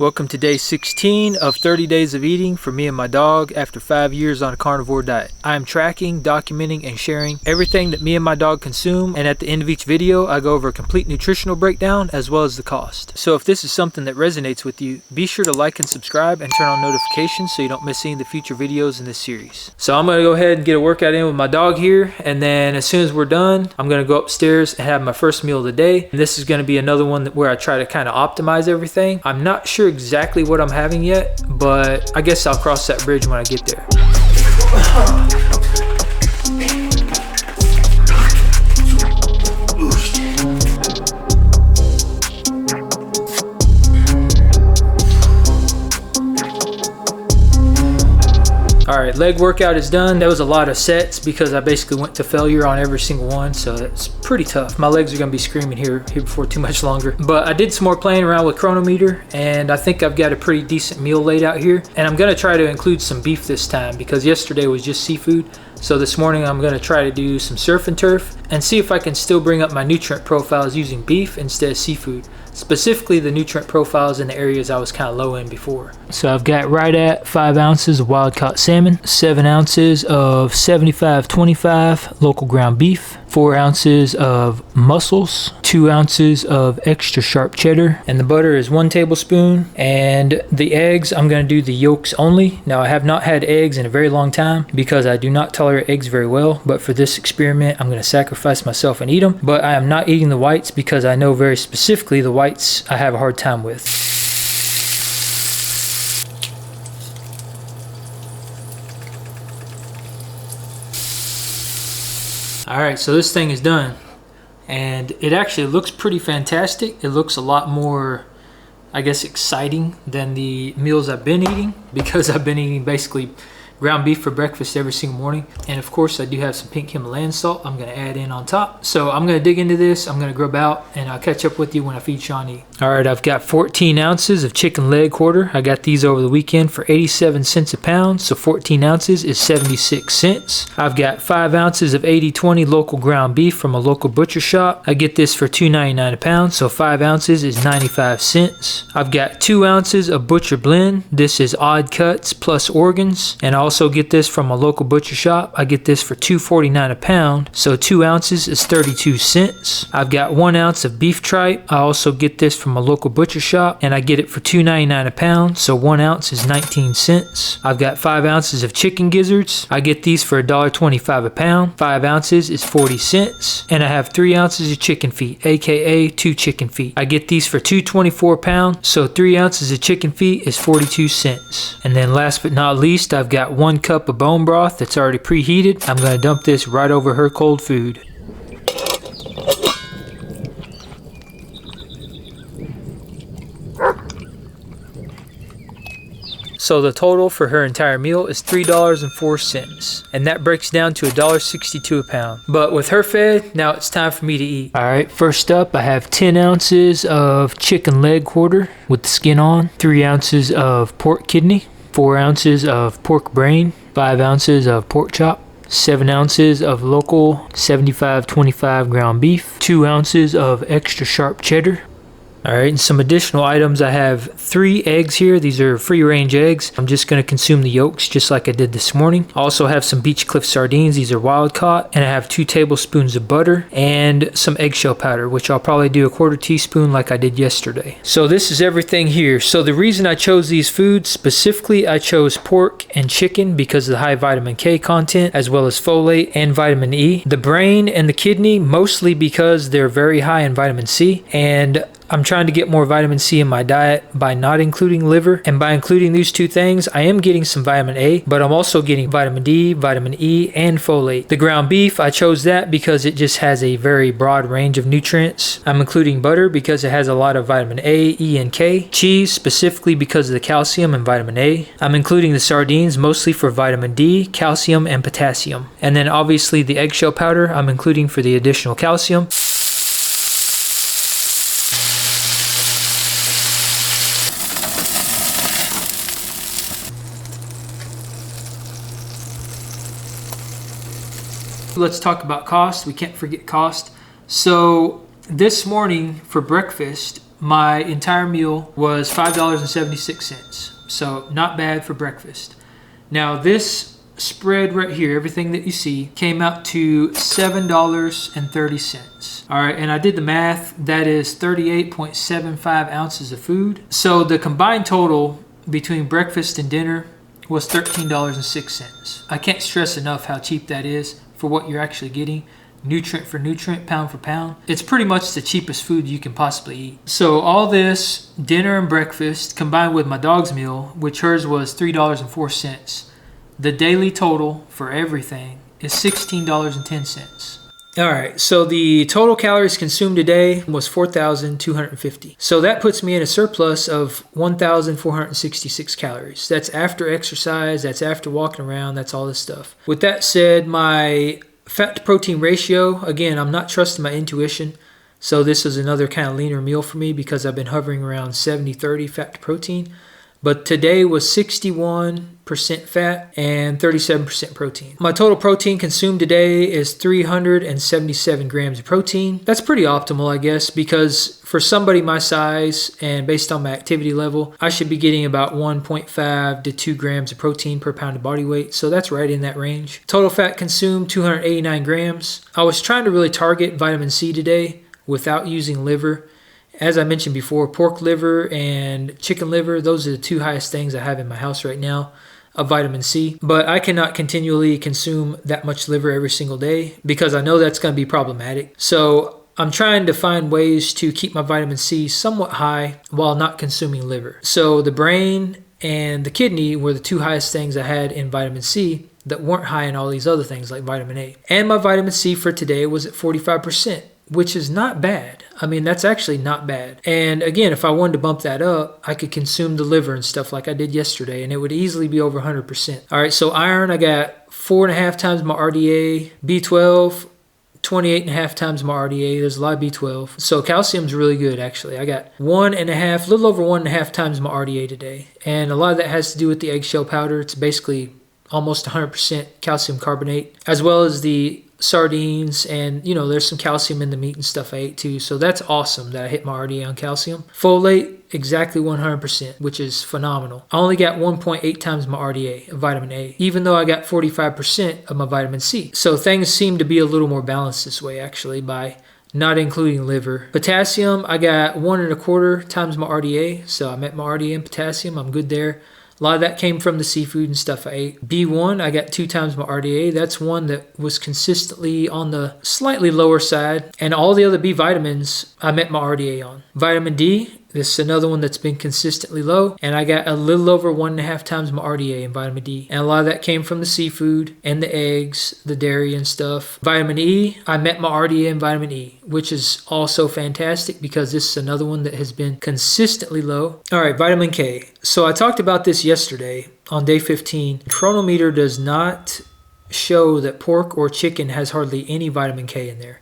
Welcome to day 16 of 30 days of eating for me and my dog after 5 years on a carnivore diet. I am tracking, documenting, and sharing everything that me and my dog consume, and at the end of each video I go over a complete nutritional breakdown as well as the cost. So if this is something that resonates with you, be sure to like and subscribe and turn on notifications so you don't miss any of the future videos in this series. So I'm going to go ahead and get a workout in with my dog here, and then as soon as we're done I'm going to go upstairs and have my first meal of the day. And this is going to be another one where I try to kind of optimize everything. I'm not sure exactly what I'm having yet, but I guess I'll cross that bridge when I get there. Alright, leg workout is done. That was a lot of sets because I basically went to failure on every single one, so that's pretty tough. My legs are going to be screaming here before too much longer. But I did some more playing around with Chronometer, and I think I've got a pretty decent meal laid out here. And I'm going to try to include some beef this time because yesterday was just seafood. So this morning I'm going to try to do some surf and turf and see if I can still bring up my nutrient profiles using beef instead of seafood. Specifically the nutrient profiles in the areas I was kind of low in before. So I've got right at 5 ounces of wild caught salmon, 7 ounces of 75-25 local ground beef, 4 ounces of mussels, 2 ounces of extra sharp cheddar, and the butter is 1 tablespoon. And the eggs, I'm going to do the yolks only. Now I have not had eggs in a very long time because I do not tolerate eggs very well, but for this experiment I'm going to sacrifice myself and eat them. But I am not eating the whites because I know very specifically the whites I have a hard time with. Alright, so this thing is done, and it actually looks pretty fantastic. It looks a lot more, I guess, exciting than the meals I've been eating because I've been eating basically ground beef for breakfast every single morning. And of course I do have some pink Himalayan salt I'm going to add in on top. So I'm going to dig into this, I'm going to grub out, and I'll catch up with you when I feed Shawnee. Alright, I've got 14 ounces of chicken leg quarter. I got these over the weekend for 87 cents a pound, so 14 ounces is 76 cents. I've got 5 ounces of 80-20 local ground beef from a local butcher shop. I get this for $2.99 a pound, so 5 ounces is 95 cents. I've got 2 ounces of butcher blend. This is odd cuts plus organs, and I also get this from a local butcher shop. I get this for $2.49 a pound, so 2 ounces is 32 cents. I've got 1 ounce of beef tripe. I also get this from a local butcher shop, and I get it for $2.99 a pound, so 1 ounce is 19 cents. I've got 5 ounces of chicken gizzards. I get these for $1.25 a pound. 5 ounces is 40 cents. And I have 3 ounces of chicken feet, aka 2 chicken feet. I get these for $2.24 a pound, so 3 ounces of chicken feet is 42 cents. And then last but not least, I've got 1 cup of bone broth that's already preheated. I'm going to dump this right over her cold food. So the total for her entire meal is $3.04, and that breaks down to $1.62 a pound. But with her fed, now it's time for me to eat. Alright, first up I have 10 ounces of chicken leg quarter with the skin on, 3 ounces of pork kidney, 4 ounces of pork brain, 5 ounces of pork chop, 7 ounces of local 75-25 ground beef, 2 ounces of extra sharp cheddar. Alright, and some additional items. I have 3 eggs here. These are free range eggs. I'm just going to consume the yolks just like I did this morning. I also have some Beach Cliff sardines. These are wild caught. And I have 2 tablespoons of butter and some eggshell powder, which I'll probably do a 1/4 teaspoon like I did yesterday. So this is everything here. So the reason I chose these foods, specifically I chose pork and chicken because of the high vitamin K content as well as folate and vitamin E. The brain and the kidney mostly because they're very high in vitamin C, and I'm trying to get more vitamin C in my diet by not including liver, and by including these 2 things I am getting some vitamin A, but I'm also getting vitamin D, vitamin E, and folate. The ground beef, I chose that because it just has a very broad range of nutrients. I'm including butter because it has a lot of vitamin A, E, and K. Cheese specifically because of the calcium and vitamin A. I'm including the sardines mostly for vitamin D, calcium, and potassium. And then obviously the eggshell powder I'm including for the additional calcium. Let's talk about cost. We can't forget cost. So this morning for breakfast, my entire meal was $5.76. So not bad for breakfast. Now this spread right here, everything that you see, came out to $7.30. All right, and I did the math. That is 38.75 ounces of food. So the combined total between breakfast and dinner was $13.06. I can't stress enough how cheap that is for what you're actually getting. Nutrient for nutrient, pound for pound. It's pretty much the cheapest food you can possibly eat. So all this dinner and breakfast combined with my dog's meal, which hers was $3.04. The daily total for everything is $16.10. All right, so the total calories consumed today was 4,250. So that puts me in a surplus of 1,466 calories. That's after exercise, that's after walking around, that's all this stuff. With that said, my fat to protein ratio, again, I'm not trusting my intuition. So this is another kind of leaner meal for me because I've been hovering around 70-30 fat to protein. But today was 61% fat and 37% protein. My total protein consumed today is 377 grams of protein. That's pretty optimal, I guess, because for somebody my size and based on my activity level, I should be getting about 1.5 to 2 grams of protein per pound of body weight. So that's right in that range. Total fat consumed 289 grams. I was trying to really target vitamin C today without using liver. As I mentioned before, pork liver and chicken liver, those are the two highest things I have in my house right now of vitamin C. But I cannot continually consume that much liver every single day because I know that's going to be problematic. So I'm trying to find ways to keep my vitamin C somewhat high while not consuming liver. So the brain and the kidney were the two highest things I had in vitamin C that weren't high in all these other things like vitamin A. And my vitamin C for today was at 45%. Which is not bad. I mean, that's actually not bad. And again, if I wanted to bump that up, I could consume the liver and stuff like I did yesterday, and it would easily be over 100%. All right, so iron, I got 4.5 times my RDA. B12, 28.5 times my RDA. There's a lot of B12. So calcium's really good, actually. I got 1.5, little over 1.5 times my RDA today. And a lot of that has to do with the eggshell powder. It's basically almost 100% calcium carbonate, as well as the sardines, and there's some calcium in the meat and stuff I ate too. So that's awesome that I hit my RDA on calcium. Folate, exactly 100%, which is phenomenal. I only got 1.8 times my RDA of vitamin A, even though I got 45% of my vitamin C. So things seem to be a little more balanced this way, actually, by not including liver. Potassium, I got 1.25 times my RDA. So I met my RDA in potassium. I'm good there. A lot of that came from the seafood and stuff I ate. B1, I got 2 times my RDA. That's one that was consistently on the slightly lower side. And all the other B vitamins, I met my RDA on. Vitamin D, this is another one that's been consistently low. And I got a little over 1.5 times my RDA in vitamin D. And a lot of that came from the seafood and the eggs, the dairy and stuff. Vitamin E, I met my RDA in vitamin E, which is also fantastic because this is another one that has been consistently low. All right, vitamin K. So I talked about this yesterday on day 15. Chronometer does not show that pork or chicken has hardly any vitamin K in there.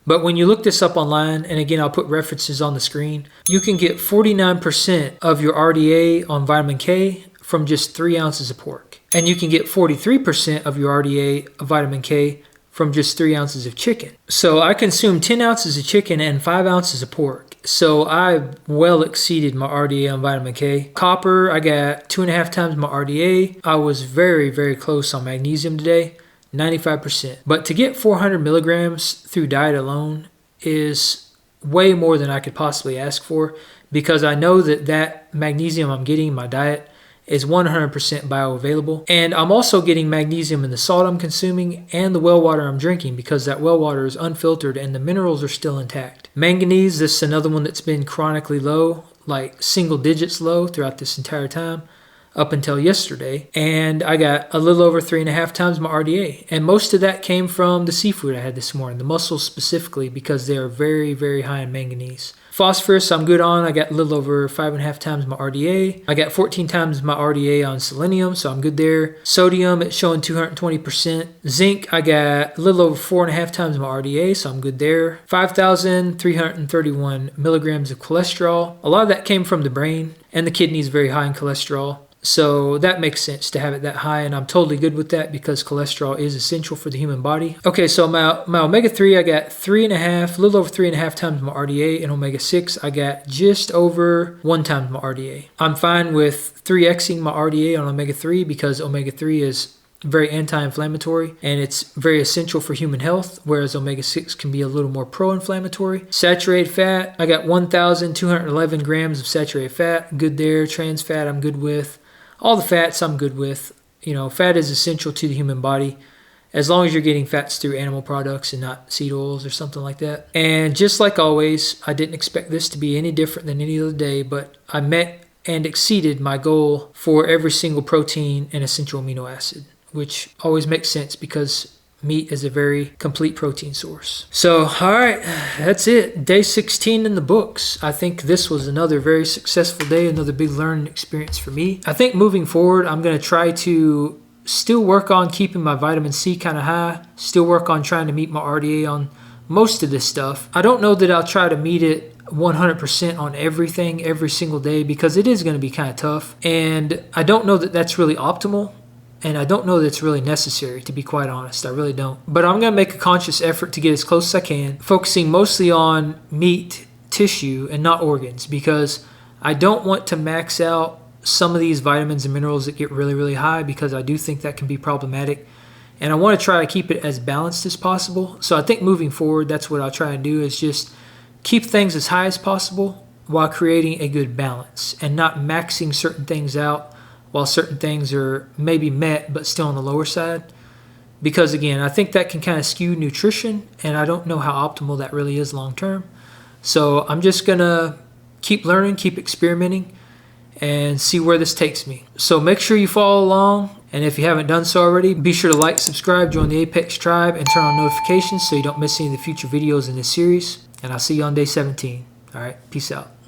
But when you look this up online, and again, I'll put references on the screen, you can get 49% of your RDA on vitamin K from just 3 ounces of pork. And you can get 43% of your RDA of vitamin K from just 3 ounces of chicken. So I consumed 10 ounces of chicken and 5 ounces of pork. So I well exceeded my RDA on vitamin K. Copper, I got 2.5 times my RDA. I was very, very close on magnesium today. 95%. But to get 400 milligrams through diet alone is way more than I could possibly ask for because I know that magnesium I'm getting in my diet is 100% bioavailable. And I'm also getting magnesium in the salt I'm consuming and the well water I'm drinking because that well water is unfiltered and the minerals are still intact. Manganese, this is another one that's been chronically low, like single digits low throughout this entire time. Up until yesterday, and I got a little over 3.5 times my RDA, and most of that came from the seafood I had this morning, the mussels specifically, because they are very, very high in manganese. Phosphorus, I'm good on. I got a little over 5.5 times my RDA. I got 14 times my RDA on selenium, so I'm good there. Sodium, it's showing 220%. Zinc, I got a little over 4.5 times my RDA, so I'm good there. 5,331 milligrams of cholesterol. A lot of that came from the brain, and the kidney is very high in cholesterol. So that makes sense to have it that high, and I'm totally good with that because cholesterol is essential for the human body. Okay, so my omega-3, I got 3.5, a little over 3.5 times my RDA, and omega-6, I got just over 1 times my RDA. I'm fine with 3xing my RDA on omega-3 because omega-3 is very anti-inflammatory and it's very essential for human health, whereas omega-6 can be a little more pro-inflammatory. Saturated fat, I got 1,211 grams of saturated fat, good there. Trans fat, I'm good with. All the fats I'm good with. You know, fat is essential to the human body as long as you're getting fats through animal products and not seed oils or something like that. And just like always, I didn't expect this to be any different than any other day, but I met and exceeded my goal for every single protein and essential amino acid, which always makes sense because meat is a very complete protein source. So, all right, that's it. Day 16 in the books. I think this was another very successful day, another big learning experience for me. I think moving forward, I'm going to try to still work on keeping my vitamin C kind of high, still work on trying to meet my RDA on most of this stuff. I don't know that I'll try to meet it 100% on everything every single day because it is going to be kind of tough. And I don't know that that's really optimal. And I don't know that it's really necessary, to be quite honest. I really don't. But I'm going to make a conscious effort to get as close as I can, focusing mostly on meat, tissue, and not organs, because I don't want to max out some of these vitamins and minerals that get really, really high, because I do think that can be problematic. And I want to try to keep it as balanced as possible. So I think moving forward, that's what I'll try to do, is just keep things as high as possible while creating a good balance and not maxing certain things out while certain things are maybe met but still on the lower side. Because again, I think that can kind of skew nutrition, and I don't know how optimal that really is long term. So I'm just gonna keep learning, keep experimenting, and see where this takes me. So make sure you follow along, and if you haven't done so already, be sure to like, subscribe, join the Apex tribe, and turn on notifications so you don't miss any of the future videos in this series. And I'll see you on day 17. All right, peace out.